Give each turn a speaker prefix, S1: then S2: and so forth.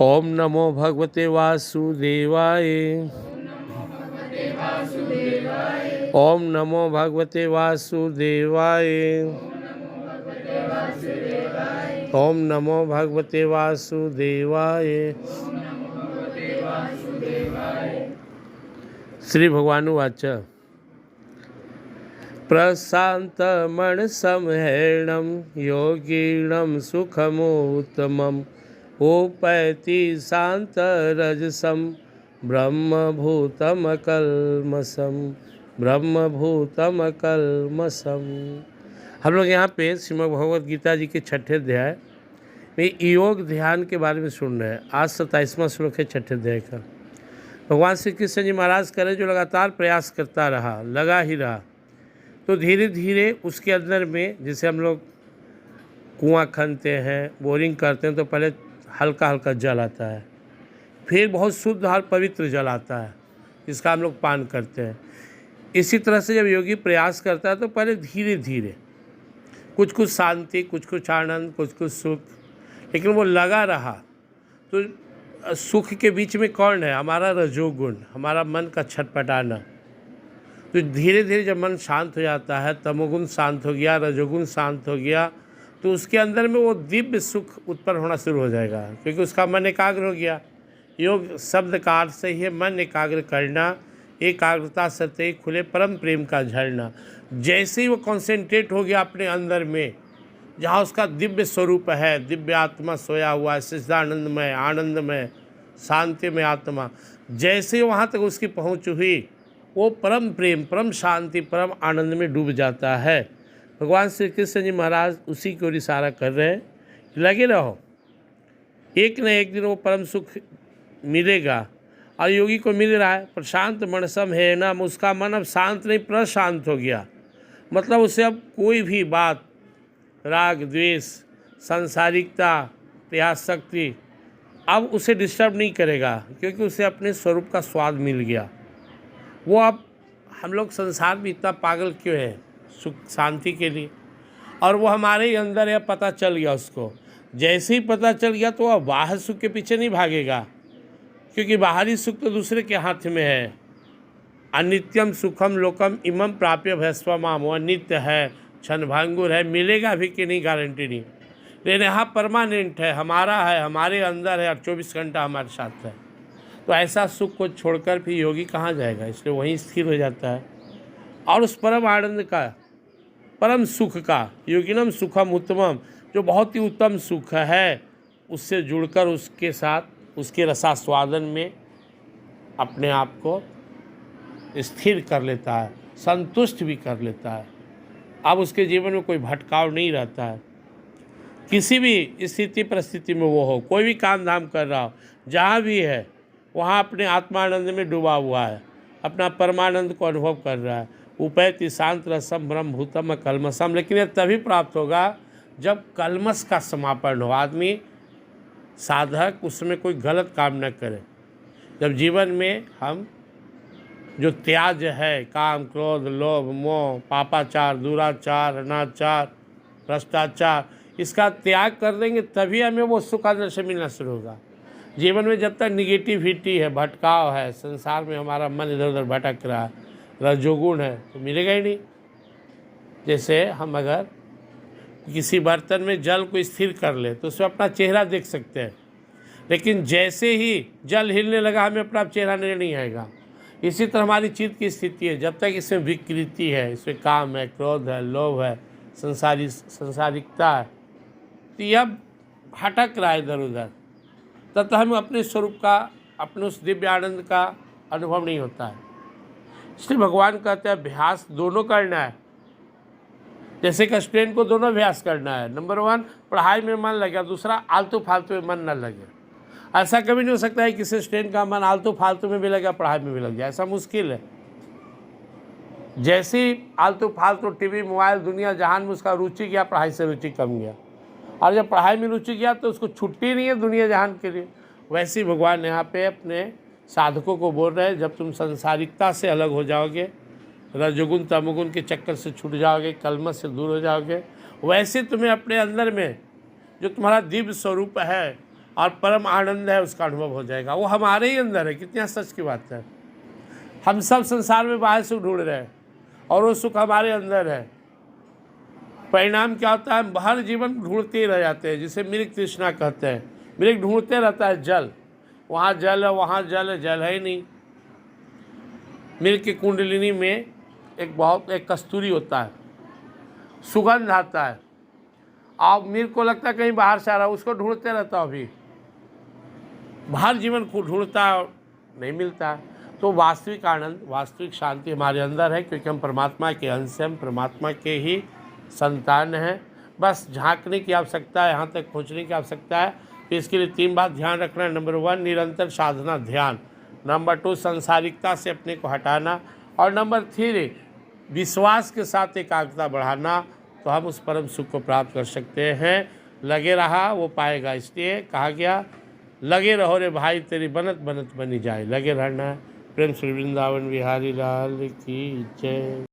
S1: ओम नमो भगवते वासुदेवाय। ओम नमो भगवते वासुदेवाय। ओम नमो भगवते वासुदेवाय। श्री भगवानुवाच प्रशान्तमनसंहेणं योगिनं सुखमुत्तमम् उपैति शान्तरजसं ब्रह्मभूतमकल्मषम्। हम लोग यहाँ पे श्रीमद् भगवद गीता जी के 6ठे अध्याय में योग ध्यान के बारे में सुन रहे हैं। आज 27वां श्लोक है 6ठे अध्याय का। भगवान श्री कृष्ण जी महाराज करें जो लगातार प्रयास करता रहा, लगा ही रहा, तो धीरे धीरे उसके अंदर में, जैसे हम लोग कुआं खनते हैं, बोरिंग करते हैं, तो पहले हल्का हल्का जल आता है, फिर बहुत शुद्ध और पवित्र जल आता है जिसका हम लोग पान करते हैं। इसी तरह से जब योगी प्रयास करता है तो पहले धीरे धीरे कुछ कुछ शांति, कुछ कुछ आनंद, कुछ कुछ सुख, लेकिन वो लगा रहा। तो सुख के बीच में कौन है? हमारा रजोगुण, हमारा मन का छटपटाना। तो धीरे धीरे जब मन शांत हो जाता है, तमोगुण शांत हो गया, रजोगुण शांत हो गया, तो उसके अंदर में वो दिव्य सुख उत्पन्न होना शुरू हो जाएगा, क्योंकि उसका मन एकाग्र हो गया। योग शब्द का अर्थ से ही है मन एकाग्र करना, एकाग्रता सत्य खुले परम प्रेम का झरना। जैसे ही वो कॉन्सेंट्रेट हो गया अपने अंदर में, जहाँ उसका दिव्य स्वरूप है, दिव्य आत्मा सोया हुआ है, सच्चिदानंदमय, आनंदमय, शांतिमय आत्मा, जैसे ही वहाँ तक उसकी पहुँच हुई, वो परम प्रेम, परम शांति, परम आनंद में डूब जाता है। भगवान श्री कृष्ण जी महाराज उसी की ओर इशारा कर रहे हैं, लगे रहो, एक न एक दिन वो परम सुख मिलेगा। और योगी को मिल रहा है। प्रशांत मनसम है ना, उसका मन अब शांत नहीं, प्रशांत हो गया। मतलब उसे अब कोई भी बात, राग द्वेष, सांसारिकता, प्यासक्ति अब उसे डिस्टर्ब नहीं करेगा, क्योंकि उसे अपने स्वरूप का स्वाद मिल गया। वो अब, हम लोग संसार में इतना पागल क्यों है सुख शांति के लिए, और वो हमारे ही अंदर है, पता चल गया उसको। जैसे ही पता चल गया तो वह बाहर सुख के पीछे नहीं भागेगा, क्योंकि बाहरी सुख तो दूसरे के हाथ में है। अनित्यम सुखम लोकम इमं प्राप्य भस्वमाम, वो नित्य है, क्षणभंगुर है, मिलेगा भी कि नहीं गारंटी नहीं, लेकिन यहाँ परमानेंट है, हमारा है, हमारे अंदर है और 24 घंटा हमारे साथ है। तो ऐसा सुख को छोड़कर फिर योगी कहाँ जाएगा? इसलिए वहीं स्थिर हो जाता है और उस परम आनंद का, परम सुख का, योगिनम सुखम उत्तमम, जो बहुत ही उत्तम सुख है, उससे जुड़कर उसके साथ, उसके रसास्वादन में अपने आप को स्थिर कर लेता है, संतुष्ट भी कर लेता है। अब उसके जीवन में कोई भटकाव नहीं रहता है। किसी भी स्थिति परिस्थिति में वो हो, कोई भी काम धाम कर रहा हो, जहाँ भी है वहाँ अपने आत्मानंद में डूबा हुआ है, अपना परमानंद को अनुभव कर रहा है। उपैति शांत रसम ब्रह्मभूतम कलमसम। लेकिन यह तभी प्राप्त होगा जब कलमस का समापन हो, आदमी साधक उसमें कोई गलत काम न करे। जब जीवन में हम जो त्याज है, काम क्रोध लोभ मोह पापाचार दुराचार अनाचार भ्रष्टाचार, इसका त्याग कर देंगे, तभी हमें वो सुख अंदर से मिलना शुरू होगा। जीवन में जब तक निगेटिविटी है, भटकाव है, संसार में हमारा मन इधर उधर भटक रहा है, रजोगुण है, तो मिलेगा ही नहीं। जैसे हम अगर किसी बर्तन में जल को स्थिर कर ले तो उसमें अपना चेहरा देख सकते हैं, लेकिन जैसे ही जल हिलने लगा हमें अपना चेहरा नजर नहीं आएगा। इसी तरह हमारी चित्त की स्थिति है, जब तक इसमें विकृति है, इसमें काम है, क्रोध है, लोभ है, संसारिकता है, तो यह भटक रहा है इधर उधर, तब तक हमें अपने स्वरूप का, अपने उस दिव्य आनंद का अनुभव नहीं होता है। इसलिए भगवान कहते हैं अभ्यास दोनों करना है। जैसे कि स्टूडेंट को दोनों अभ्यास करना है। नंबर 1 पढ़ाई में मन लगे, दूसरा आलतू फालतू में मन न लगे। ऐसा कभी नहीं हो सकता है किसी स्टूडेंट का मन आलतू फालतू में भी लगे, पढ़ाई में भी लग जाए, ऐसा मुश्किल है। जैसे ही आलतू फालतू टीवी मोबाइल दुनिया जहान में उसका रुचि गया, पढ़ाई से रुचि कम गया, और जब पढ़ाई में रुचि गया तो उसको छुट्टी नहीं है दुनिया जहान के लिए। वैसे ही भगवान यहाँ पे अपने साधकों को बोल रहे हैं, जब तुम संसारिकता से अलग हो जाओगे, रजोगुण तमोगुण के चक्कर से छूट जाओगे, कलमश से दूर हो जाओगे, वैसे तुम्हें अपने अंदर में जो तुम्हारा दिव्य स्वरूप है, और परम आनंद है उसका अनुभव हो जाएगा। वो हमारे ही अंदर है। कितनी सच की बात है। हम सब संसार में बाहर सुख ढूंढ रहे हैं और वो सुख हमारे अंदर है। परिणाम क्या होता है, हम बाहर जीवन ढूंढते ही रह जाते हैं, जिसे मृग तृष्णा कहते हैं। मृग ढूंढते रहता है जल, वहाँ जल है, वहाँ जल है, जल है ही नहीं। मृग की कुंडलिनी में एक कस्तूरी होता है, सुगंध आता है, और मृग को लगता है कहीं बाहर से आ रहा है, उसको ढूंढते रहता है। अभी बाहर जीवन को ढूंढता है और नहीं मिलता है। तो वास्तविक आनंद, वास्तविक शांति हमारे अंदर है, क्योंकि हम परमात्मा के अंश हैं, हम परमात्मा के ही संतान हैं। बस झांकने की आवश्यकता है, यहाँ तक पहुँचने की आवश्यकता है। तो इसके लिए 3 बात ध्यान रखना है। नंबर 1 निरंतर साधना ध्यान, नंबर 2 सांसारिकता से अपने को हटाना, और नंबर 3 विश्वास के साथ एकाग्रता बढ़ाना। तो हम उस परम सुख को प्राप्त कर सकते हैं। लगे रहा वो पाएगा, इसलिए कहा गया लगे रहो रे भाई तेरी बनत बनत बनी जाए। लगे रहना है। प्रेम श्री वृंदावन बिहारी लाल की जय।